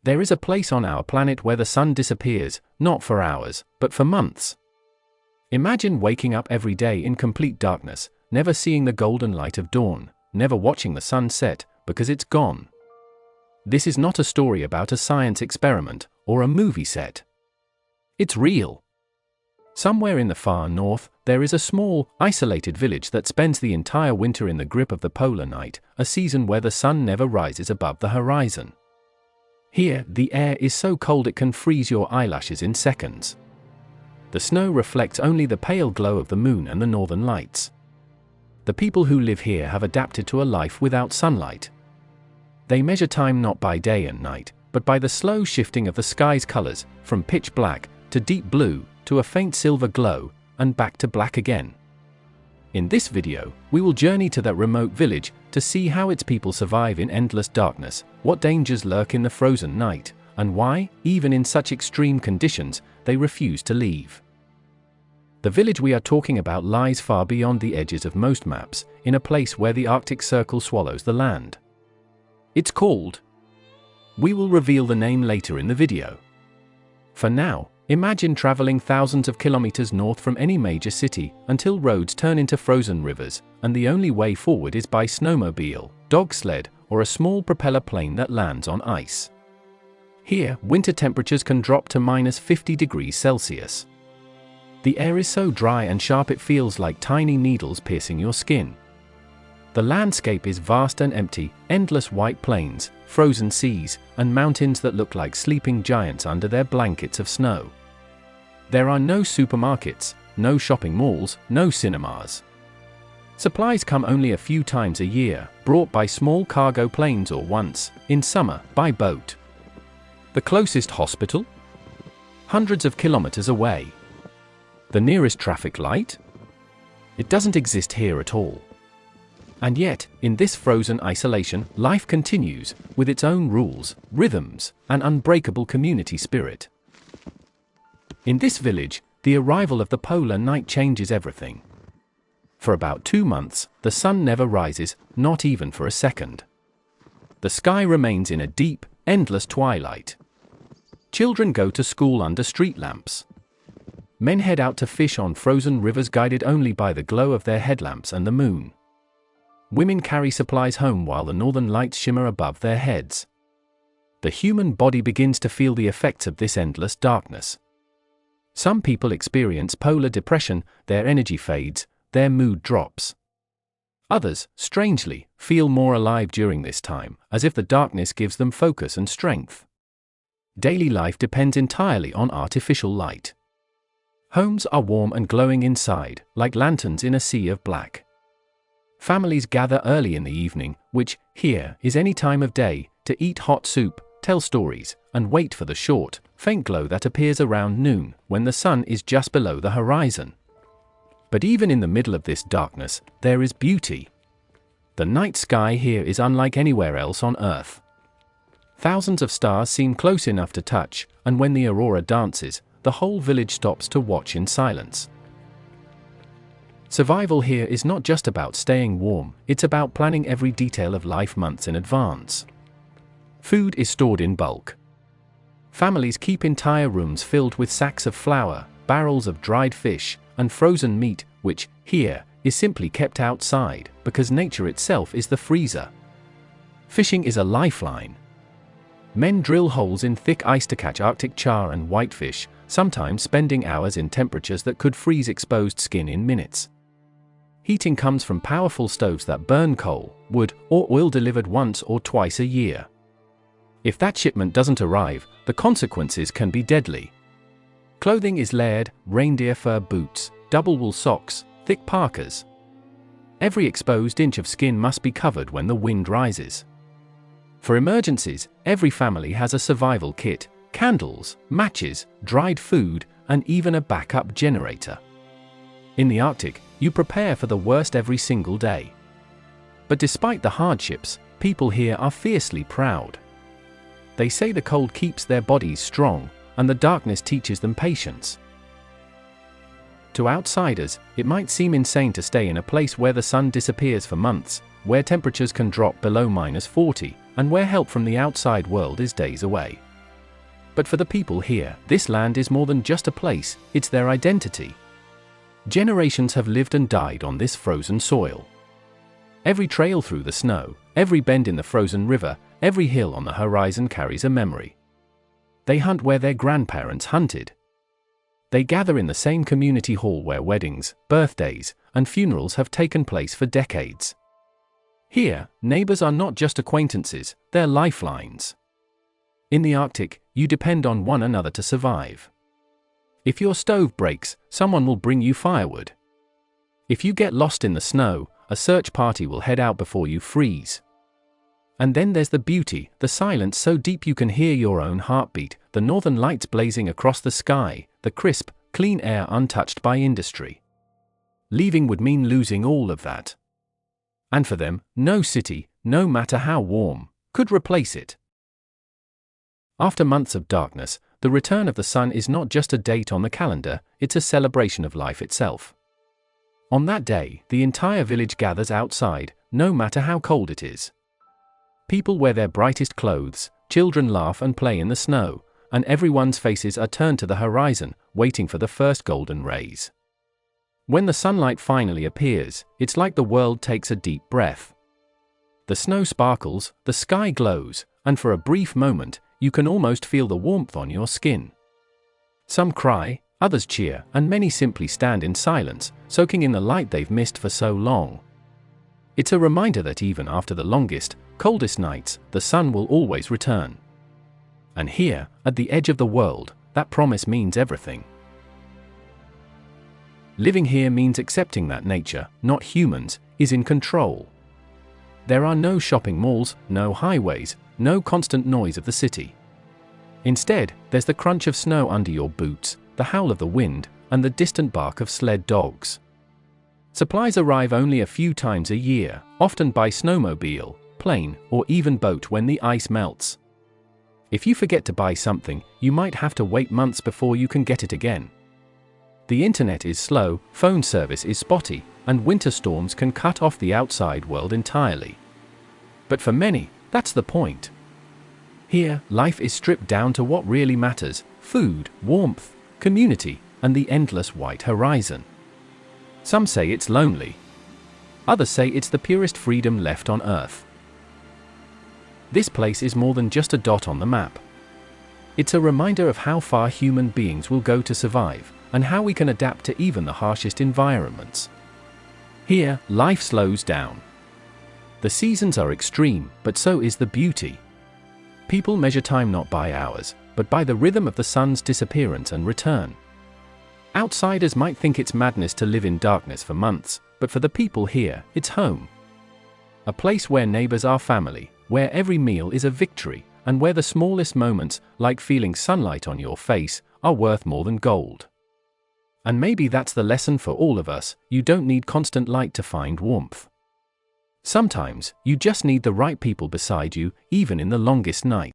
There is a place on our planet where the sun disappears, not for hours, but for months. Imagine waking up every day in complete darkness, never seeing the golden light of dawn, never watching the sun set, because it's gone. This is not a story about a science experiment or a movie set. It's real. Somewhere in the far north, there is a small, isolated village that spends the entire winter in the grip of the polar night, a season where the sun never rises above the horizon. Here, the air is so cold it can freeze your eyelashes in seconds. The snow reflects only the pale glow of the moon and the northern lights. The people who live here have adapted to a life without sunlight. They measure time not by day and night, but by the slow shifting of the sky's colors, from pitch black to deep blue, to a faint silver glow, and back to black again. In this video, we will journey to that remote village to see how its people survive in endless darkness, what dangers lurk in the frozen night, and why, even in such extreme conditions, they refuse to leave. The village we are talking about lies far beyond the edges of most maps, in a place where the Arctic Circle swallows the land. It's called. We will reveal the name later in the video. For now, imagine traveling thousands of kilometers north from any major city until roads turn into frozen rivers, and the only way forward is by snowmobile, dog sled, or a small propeller plane that lands on ice. Here, winter temperatures can drop to -50 degrees Celsius. The air is so dry and sharp it feels like tiny needles piercing your skin. The landscape is vast and empty, endless white plains, frozen seas, and mountains that look like sleeping giants under their blankets of snow. There are no supermarkets, no shopping malls, no cinemas. Supplies come only a few times a year, brought by small cargo planes or once, in summer, by boat. The closest hospital? Hundreds of kilometers away. The nearest traffic light? It doesn't exist here at all. And yet, in this frozen isolation, life continues, with its own rules, rhythms, and unbreakable community spirit. In this village, the arrival of the polar night changes everything. For about 2 months, the sun never rises, not even for a second. The sky remains in a deep, endless twilight. Children go to school under street lamps. Men head out to fish on frozen rivers guided only by the glow of their headlamps and the moon. Women carry supplies home while the northern lights shimmer above their heads. The human body begins to feel the effects of this endless darkness. Some people experience polar depression, their energy fades, their mood drops. Others, strangely, feel more alive during this time, as if the darkness gives them focus and strength. Daily life depends entirely on artificial light. Homes are warm and glowing inside, like lanterns in a sea of black. Families gather early in the evening, which, here, is any time of day, to eat hot soup, tell stories, and wait for the short, faint glow that appears around noon, when the sun is just below the horizon. But even in the middle of this darkness, there is beauty. The night sky here is unlike anywhere else on Earth. Thousands of stars seem close enough to touch, and when the aurora dances, the whole village stops to watch in silence. Survival here is not just about staying warm, it's about planning every detail of life months in advance. Food is stored in bulk. Families keep entire rooms filled with sacks of flour, barrels of dried fish, and frozen meat, which, here, is simply kept outside, because nature itself is the freezer. Fishing is a lifeline. Men drill holes in thick ice to catch Arctic char and whitefish, sometimes spending hours in temperatures that could freeze exposed skin in minutes. Heating comes from powerful stoves that burn coal, wood, or oil delivered once or twice a year. If that shipment doesn't arrive, the consequences can be deadly. Clothing is layered, reindeer fur boots, double wool socks, thick parkas. Every exposed inch of skin must be covered when the wind rises. For emergencies, every family has a survival kit, candles, matches, dried food, and even a backup generator. In the Arctic, you prepare for the worst every single day. But despite the hardships, people here are fiercely proud. They say the cold keeps their bodies strong, and the darkness teaches them patience. To outsiders, it might seem insane to stay in a place where the sun disappears for months, where temperatures can drop below -40, and where help from the outside world is days away. But for the people here, this land is more than just a place, it's their identity. Generations have lived and died on this frozen soil. Every trail through the snow, every bend in the frozen river, every hill on the horizon carries a memory. They hunt where their grandparents hunted. They gather in the same community hall where weddings, birthdays, and funerals have taken place for decades. Here, neighbors are not just acquaintances, they're lifelines. In the Arctic, you depend on one another to survive. If your stove breaks, someone will bring you firewood. If you get lost in the snow, a search party will head out before you freeze. And then there's the beauty, the silence so deep you can hear your own heartbeat, the northern lights blazing across the sky, the crisp, clean air untouched by industry. Leaving would mean losing all of that. And for them, no city, no matter how warm, could replace it. After months of darkness, the return of the sun is not just a date on the calendar, it's a celebration of life itself. On that day, the entire village gathers outside, no matter how cold it is. People wear their brightest clothes, children laugh and play in the snow, and everyone's faces are turned to the horizon, waiting for the first golden rays. When the sunlight finally appears, it's like the world takes a deep breath. The snow sparkles, the sky glows, and for a brief moment, you can almost feel the warmth on your skin. Some cry, others cheer, and many simply stand in silence, soaking in the light they've missed for so long. It's a reminder that even after the longest, coldest nights, the sun will always return. And here, at the edge of the world, that promise means everything. Living here means accepting that nature, not humans, is in control. There are no shopping malls, no highways, no constant noise of the city. Instead, there's the crunch of snow under your boots, the howl of the wind, and the distant bark of sled dogs. Supplies arrive only a few times a year, often by snowmobile, plane, or even boat when the ice melts. If you forget to buy something, you might have to wait months before you can get it again. The internet is slow, phone service is spotty, and winter storms can cut off the outside world entirely. But for many, that's the point. Here, life is stripped down to what really matters: food, warmth, community, and the endless white horizon. Some say it's lonely. Others say it's the purest freedom left on Earth. This place is more than just a dot on the map. It's a reminder of how far human beings will go to survive, and how we can adapt to even the harshest environments. Here, life slows down. The seasons are extreme, but so is the beauty. People measure time not by hours, but by the rhythm of the sun's disappearance and return. Outsiders might think it's madness to live in darkness for months, but for the people here, it's home. A place where neighbors are family, where every meal is a victory, and where the smallest moments, like feeling sunlight on your face, are worth more than gold. And maybe that's the lesson for all of us: you don't need constant light to find warmth. Sometimes, you just need the right people beside you, even in the longest night.